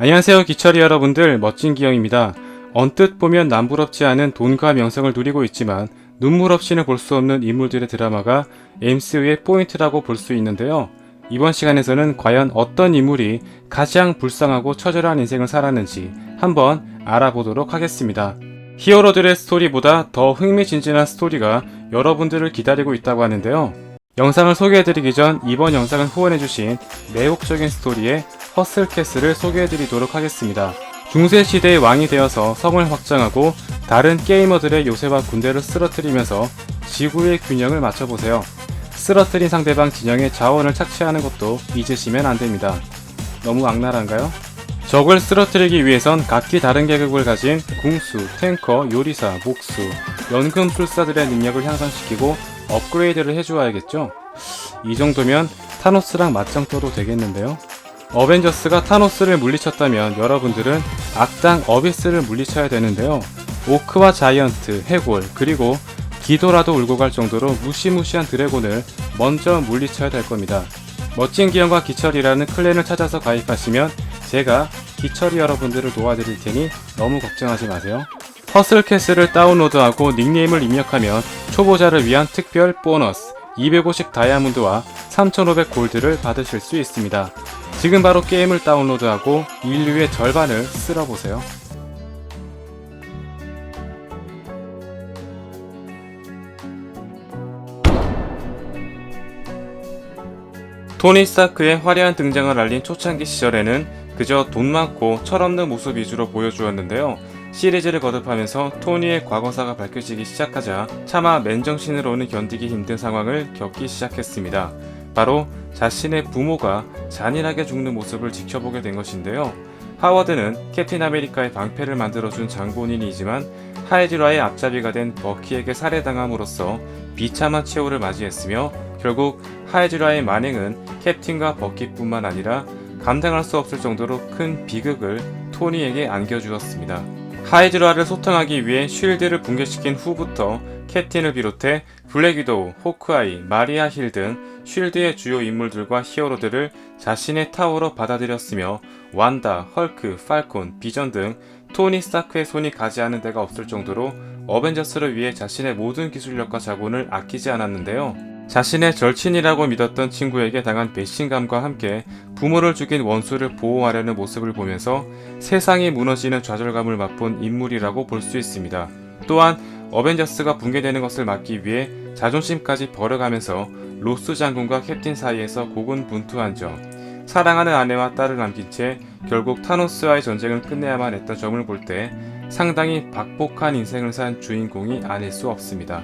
안녕하세요 기철이 여러분들, 멋진 기영입니다. 언뜻 보면 남부럽지 않은 돈과 명성을 누리고 있지만 눈물 없이는 볼 수 없는 인물들의 드라마가 MCU의 포인트라고 볼 수 있는데요. 이번 시간에서는 과연 어떤 인물이 가장 불쌍하고 처절한 인생을 살았는지 한번 알아보도록 하겠습니다. 히어로들의 스토리보다 더 흥미진진한 스토리가 여러분들을 기다리고 있다고 하는데요. 영상을 소개해드리기 전 이번 영상을 후원해주신 매혹적인 스토리의 허슬캐슬을 소개해드리도록 하겠습니다. 중세시대의 왕이 되어서 성을 확장하고 다른 게이머들의 요새와 군대를 쓰러뜨리면서 지구의 균형을 맞춰보세요. 쓰러뜨린 상대방 진영의 자원을 착취하는 것도 잊으시면 안됩니다. 너무 악랄한가요? 적을 쓰러뜨리기 위해선 각기 다른 계급을 가진 궁수, 탱커, 요리사, 목수, 연금술사들의 능력을 향상시키고 업그레이드를 해주어야겠죠? 이 정도면 타노스랑 맞짱 떠도 되겠는데요? 어벤져스가 타노스를 물리쳤다면 여러분들은 악당 어비스를 물리쳐야 되는데요. 오크와 자이언트, 해골, 그리고 기도라도 울고 갈 정도로 무시무시한 드래곤을 먼저 물리쳐야 될 겁니다. 멋진 기영과 기철이라는 클랜을 찾아서 가입하시면 제가 기철이 여러분들을 도와드릴 테니 너무 걱정하지 마세요. 허슬캐슬을 다운로드하고 닉네임을 입력하면 초보자를 위한 특별 보너스 250 다이아몬드와 3500 골드를 받으실 수 있습니다. 지금 바로 게임을 다운로드하고 인류의 절반을 쓸어보세요. 토니 스타크의 화려한 등장을 알린 초창기 시절에는 그저 돈 많고 철없는 모습 위주로 보여주었는데요. 시리즈를 거듭하면서 토니의 과거사가 밝혀지기 시작하자 차마 맨정신으로는 견디기 힘든 상황을 겪기 시작했습니다. 바로 자신의 부모가 잔인하게 죽는 모습을 지켜보게 된 것인데요. 하워드는 캡틴 아메리카의 방패를 만들어준 장본인이지만 하이드라의 앞잡이가 된 버키에게 살해당함으로써 비참한 최후를 맞이했으며 결국 하이드라의 만행은 캡틴과 버키뿐만 아니라 감당할 수 없을 정도로 큰 비극을 토니에게 안겨주었습니다. 하이드라를 소탕하기 위해 쉴드를 붕괴시킨 후부터 캡틴을 비롯해 블랙 위도우, 호크아이, 마리아 힐 등 쉴드의 주요 인물들과 히어로들을 자신의 타워로 받아들였으며 완다, 헐크, 팔콘, 비전 등 토니 스타크의 손이 가지 않은 데가 없을 정도로 어벤져스를 위해 자신의 모든 기술력과 자본을 아끼지 않았는데요. 자신의 절친이라고 믿었던 친구에게 당한 배신감과 함께 부모를 죽인 원수를 보호하려는 모습을 보면서 세상이 무너지는 좌절감을 맛본 인물이라고 볼 수 있습니다. 또한 어벤져스가 붕괴되는 것을 막기 위해 자존심까지 버려가면서 로스 장군과 캡틴 사이에서 고군분투한 점, 사랑하는 아내와 딸을 남긴 채 결국 타노스와의 전쟁을 끝내야만 했던 점을 볼 때 상당히 박복한 인생을 산 주인공이 아닐 수 없습니다.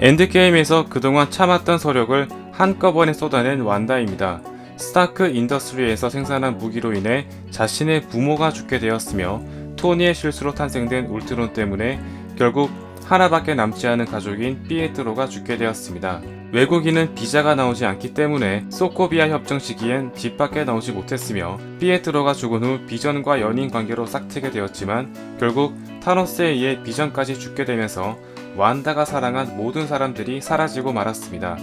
엔드게임에서 그동안 참았던 서력을 한꺼번에 쏟아낸 완다입니다. 스타크 인더스트리에서 생산한 무기로 인해 자신의 부모가 죽게 되었으며 토니의 실수로 탄생된 울트론 때문에 결국 하나밖에 남지 않은 가족인 피에트로가 죽게 되었습니다. 외국인은 비자가 나오지 않기 때문에 소코비아 협정 시기엔 집 밖에 나오지 못했으며 피에트로가 죽은 후 비전과 연인 관계로 싹트게 되었지만 결국 타노스에 의해 비전까지 죽게 되면서 완다가 사랑한 모든 사람들이 사라지고 말았습니다.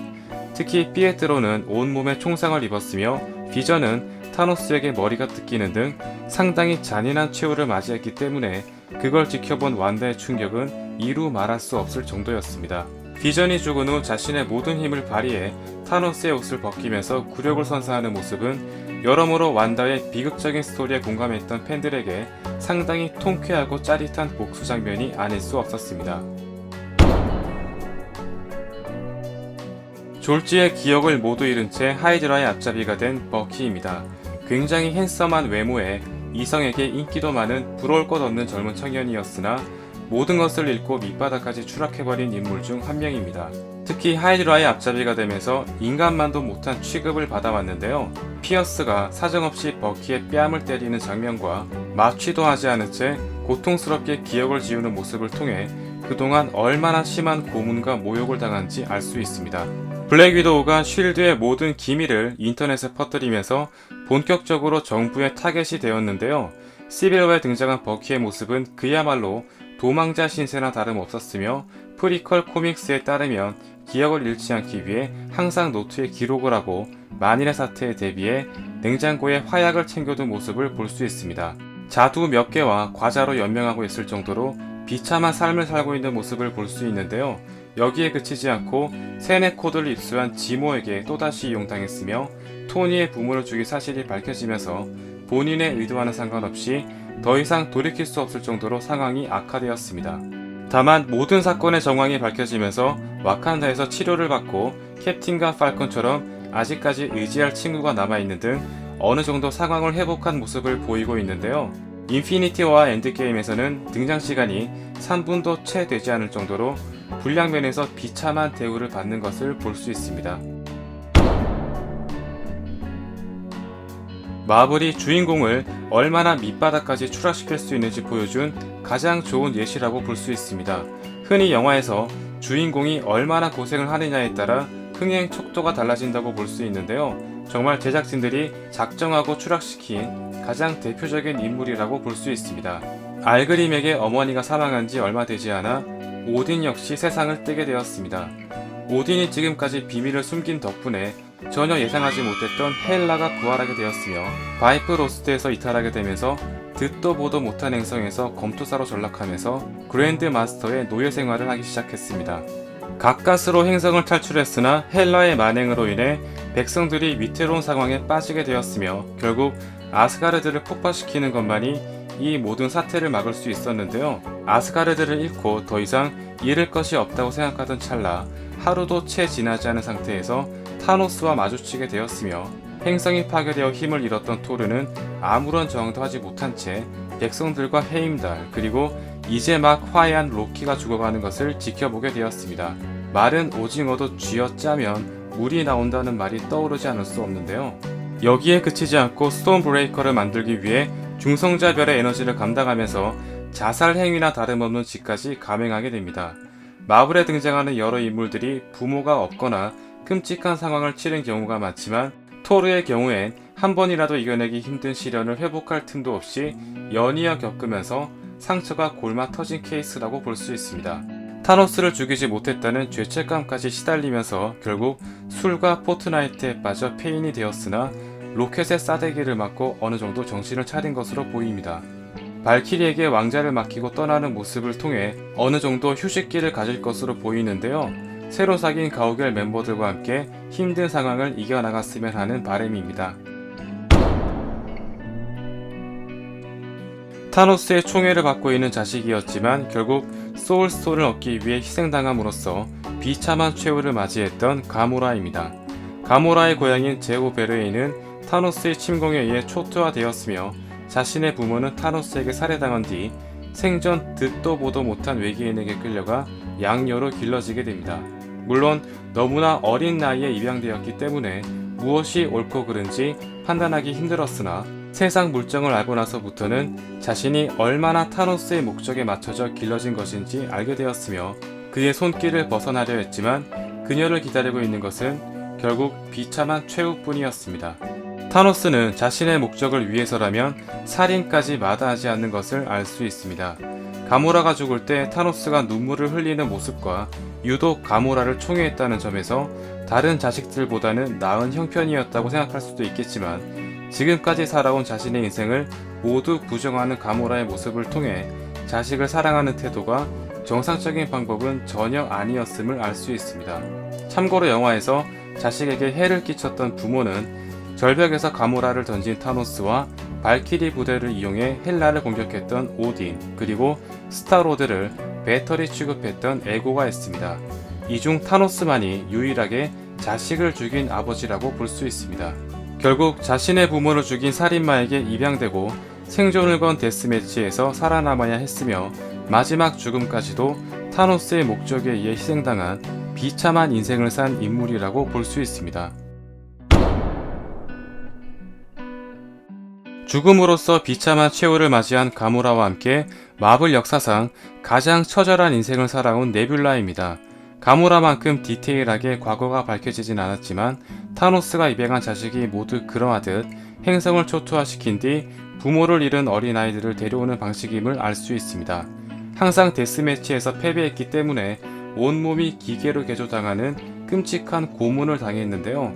특히 피에트로는 온몸에 총상을 입었으며 비전은 타노스에게 머리가 뜯기는 등 상당히 잔인한 최후를 맞이했기 때문에 그걸 지켜본 완다의 충격은 이루 말할 수 없을 정도였습니다. 비전이 죽은 후 자신의 모든 힘을 발휘해 타노스의 옷을 벗기면서 굴욕을 선사하는 모습은 여러모로 완다의 비극적인 스토리에 공감했던 팬들에게 상당히 통쾌하고 짜릿한 복수 장면이 아닐 수 없었습니다. 졸지의 기억을 모두 잃은 채 하이드라의 앞잡이가 된 버키입니다. 굉장히 핸섬한 외모에 이성에게 인기도 많은 부러울 것 없는 젊은 청년이었으나 모든 것을 잃고 밑바닥까지 추락해버린 인물 중 한 명입니다. 특히 하이드라의 앞잡이가 되면서 인간만도 못한 취급을 받아왔는데요. 피어스가 사정없이 버키의 뺨을 때리는 장면과 마취도 하지 않은 채 고통스럽게 기억을 지우는 모습을 통해 그동안 얼마나 심한 고문과 모욕을 당한지 알 수 있습니다. 블랙 위도우가 쉴드의 모든 기밀을 인터넷에 퍼뜨리면서 본격적으로 정부의 타겟이 되었는데요. 시빌워에 등장한 버키의 모습은 그야말로 도망자 신세나 다름없었으며 프리퀄 코믹스에 따르면 기억을 잃지 않기 위해 항상 노트에 기록을 하고 만일의 사태에 대비해 냉장고에 화약을 챙겨둔 모습을 볼 수 있습니다. 자두 몇 개와 과자로 연명하고 있을 정도로 비참한 삶을 살고 있는 모습을 볼 수 있는데요. 여기에 그치지 않고 세뇌 코드를 입수한 지모에게 또다시 이용당했으며 토니의 부모를 죽인 사실이 밝혀지면서 본인의 의도와는 상관없이 더 이상 돌이킬 수 없을 정도로 상황이 악화되었습니다. 다만 모든 사건의 정황이 밝혀지면서 와칸다에서 치료를 받고 캡틴과 팔콘처럼 아직까지 의지할 친구가 남아있는 등 어느 정도 상황을 회복한 모습을 보이고 있는데요. 인피니티 워 엔드게임에서는 등장시간이 3분도 채 되지 않을 정도로 분량면에서 비참한 대우를 받는 것을 볼 수 있습니다. 마블이 주인공을 얼마나 밑바닥까지 추락시킬 수 있는지 보여준 가장 좋은 예시라고 볼 수 있습니다. 흔히 영화에서 주인공이 얼마나 고생을 하느냐에 따라 흥행 척도가 달라진다고 볼 수 있는데요. 정말 제작진들이 작정하고 추락시킨 가장 대표적인 인물이라고 볼 수 있습니다. 알그림에게 어머니가 사망한 지 얼마 되지 않아 오딘 역시 세상을 뜨게 되었습니다. 오딘이 지금까지 비밀을 숨긴 덕분에 전혀 예상하지 못했던 헬라가 부활하게 되었으며 바이프 로스트에서 이탈하게 되면서 듣도 보도 못한 행성에서 검투사로 전락하면서 그랜드 마스터의 노예 생활을 하기 시작했습니다. 가까스로 행성을 탈출했으나 헬라의 만행으로 인해 백성들이 위태로운 상황에 빠지게 되었으며 결국 아스가르드를 폭파시키는 것만이 이 모든 사태를 막을 수 있었는데요. 아스가르드를 잃고 더 이상 잃을 것이 없다고 생각하던 찰나 하루도 채 지나지 않은 상태에서 타노스와 마주치게 되었으며 행성이 파괴되어 힘을 잃었던 토르는 아무런 저항도 하지 못한 채 백성들과 헤임달 그리고 이제 막 화해한 로키가 죽어가는 것을 지켜보게 되었습니다. 마른 오징어도 쥐어짜면 물이 나온다는 말이 떠오르지 않을 수 없는데요. 여기에 그치지 않고 스톤 브레이커를 만들기 위해 중성자별의 에너지를 감당하면서 자살 행위나 다름없는 짓까지 감행하게 됩니다. 마블에 등장하는 여러 인물들이 부모가 없거나 끔찍한 상황을 치른 경우가 많지만 토르의 경우엔 한 번이라도 이겨내기 힘든 시련을 회복할 틈도 없이 연이어 겪으면서 상처가 골마 터진 케이스라고 볼 수 있습니다. 타노스를 죽이지 못했다는 죄책감까지 시달리면서 결국 술과 포트나이트에 빠져 폐인이 되었으나 로켓의 싸대기를 맞고 어느 정도 정신을 차린 것으로 보입니다. 발키리에게 왕자를 맡기고 떠나는 모습을 통해 어느 정도 휴식기를 가질 것으로 보이는데요. 새로 사귄 가오갤 멤버들과 함께 힘든 상황을 이겨나갔으면 하는 바람입니다. 타노스의 총애를 받고 있는 자식이었지만 결국 소울스톤을 얻기 위해 희생당함으로써 비참한 최후를 맞이했던 가모라입니다. 가모라의 고향인 제오 베르에이는 타노스의 침공에 의해 초토화되었으며 자신의 부모는 타노스에게 살해당한 뒤 생전 듣도 보도 못한 외계인에게 끌려가 양녀로 길러지게 됩니다. 물론 너무나 어린 나이에 입양되었기 때문에 무엇이 옳고 그른지 판단하기 힘들었으나 세상 물정을 알고 나서부터는 자신이 얼마나 타노스의 목적에 맞춰져 길러진 것인지 알게 되었으며 그의 손길을 벗어나려 했지만 그녀를 기다리고 있는 것은 결국 비참한 최후뿐이었습니다. 타노스는 자신의 목적을 위해서라면 살인까지 마다하지 않는 것을 알 수 있습니다. 가모라가 죽을 때 타노스가 눈물을 흘리는 모습과 유독 가모라를 총애했다는 점에서 다른 자식들보다는 나은 형편이었다고 생각할 수도 있겠지만 지금까지 살아온 자신의 인생을 모두 부정하는 가모라의 모습을 통해 자식을 사랑하는 태도가 정상적인 방법은 전혀 아니었음을 알 수 있습니다. 참고로 영화에서 자식에게 해를 끼쳤던 부모는 절벽에서 가모라를 던진 타노스와 발키리 부대를 이용해 헬라를 공격했던 오딘 그리고 스타로드를 배터리 취급했던 에고가 있습니다. 이 중 타노스만이 유일하게 자식을 죽인 아버지라고 볼 수 있습니다. 결국 자신의 부모를 죽인 살인마에게 입양되고 생존을 건 데스매치에서 살아남아야 했으며 마지막 죽음까지도 타노스의 목적에 의해 희생당한 비참한 인생을 산 인물이라고 볼 수 있습니다. 죽음으로써 비참한 최후를 맞이한 가모라와 함께 마블 역사상 가장 처절한 인생을 살아온 네뷸라입니다. 가모라만큼 디테일하게 과거가 밝혀지진 않았지만 타노스가 입양한 자식이 모두 그러하듯 행성을 초토화시킨 뒤 부모를 잃은 어린아이들을 데려오는 방식임을 알 수 있습니다. 항상 데스매치에서 패배했기 때문에 온몸이 기계로 개조당하는 끔찍한 고문을 당했는데요.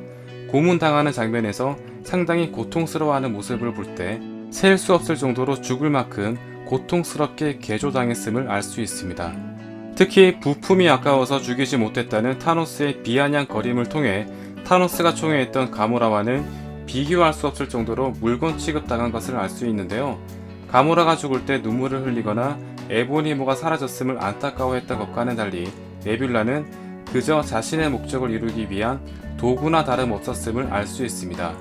고문당하는 장면에서 상당히 고통스러워하는 모습을 볼 때 셀 수 없을 정도로 죽을 만큼 고통스럽게 개조당했음을 알 수 있습니다. 특히 부품이 아까워서 죽이지 못했다는 타노스의 비아냥거림을 통해 타노스가 총애했던 가모라와는 비교할 수 없을 정도로 물건 취급당한 것을 알 수 있는데요. 가모라가 죽을 때 눈물을 흘리거나 에보니모가 사라졌음을 안타까워했던 것과는 달리 네뷸라는 그저 자신의 목적을 이루기 위한 도구나 다름없었음을 알 수 있습니다.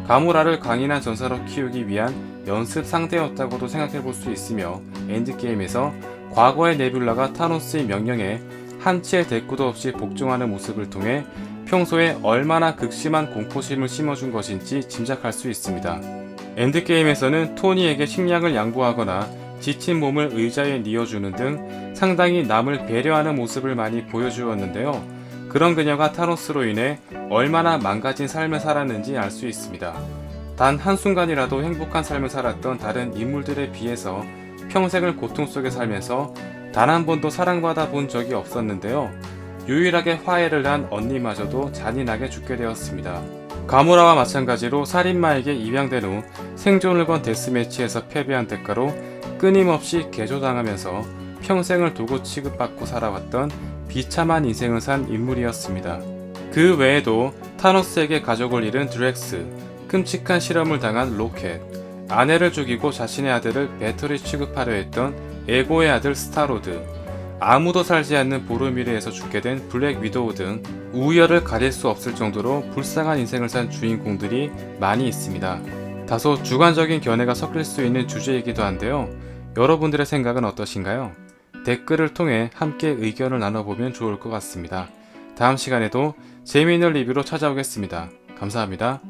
가모라를 강인한 전사로 키우기 위한 연습 상대였다고도 생각해 볼 수 있으며 엔드게임에서 과거의 네뷸라가 타노스의 명령에 한치의 대꾸도 없이 복종하는 모습을 통해 평소에 얼마나 극심한 공포심을 심어준 것인지 짐작할 수 있습니다. 엔드게임에서는 토니에게 식량을 양보하거나 지친 몸을 의자에 뉘어주는 등 상당히 남을 배려하는 모습을 많이 보여주었는데요. 그런 그녀가 타노스로 인해 얼마나 망가진 삶을 살았는지 알 수 있습니다. 단 한순간이라도 행복한 삶을 살았던 다른 인물들에 비해서 평생을 고통 속에 살면서 단 한 번도 사랑받아 본 적이 없었는데요. 유일하게 화해를 한 언니마저도 잔인하게 죽게 되었습니다. 가모라와 마찬가지로 살인마에게 입양된 후 생존을 건 데스매치에서 패배한 대가로 끊임없이 개조당하면서 평생을 도구 취급받고 살아왔던 비참한 인생을 산 인물이었습니다. 그 외에도 타노스에게 가족을 잃은 드렉스, 끔찍한 실험을 당한 로켓, 아내를 죽이고 자신의 아들을 배터리 취급하려 했던 에고의 아들 스타로드, 아무도 살지 않는 보르미르에서 죽게 된 블랙 위도우 등 우열을 가릴 수 없을 정도로 불쌍한 인생을 산 주인공들이 많이 있습니다. 다소 주관적인 견해가 섞일 수 있는 주제이기도 한데요. 여러분들의 생각은 어떠신가요? 댓글을 통해 함께 의견을 나눠보면 좋을 것 같습니다. 다음 시간에도 재미있는 리뷰로 찾아오겠습니다. 감사합니다.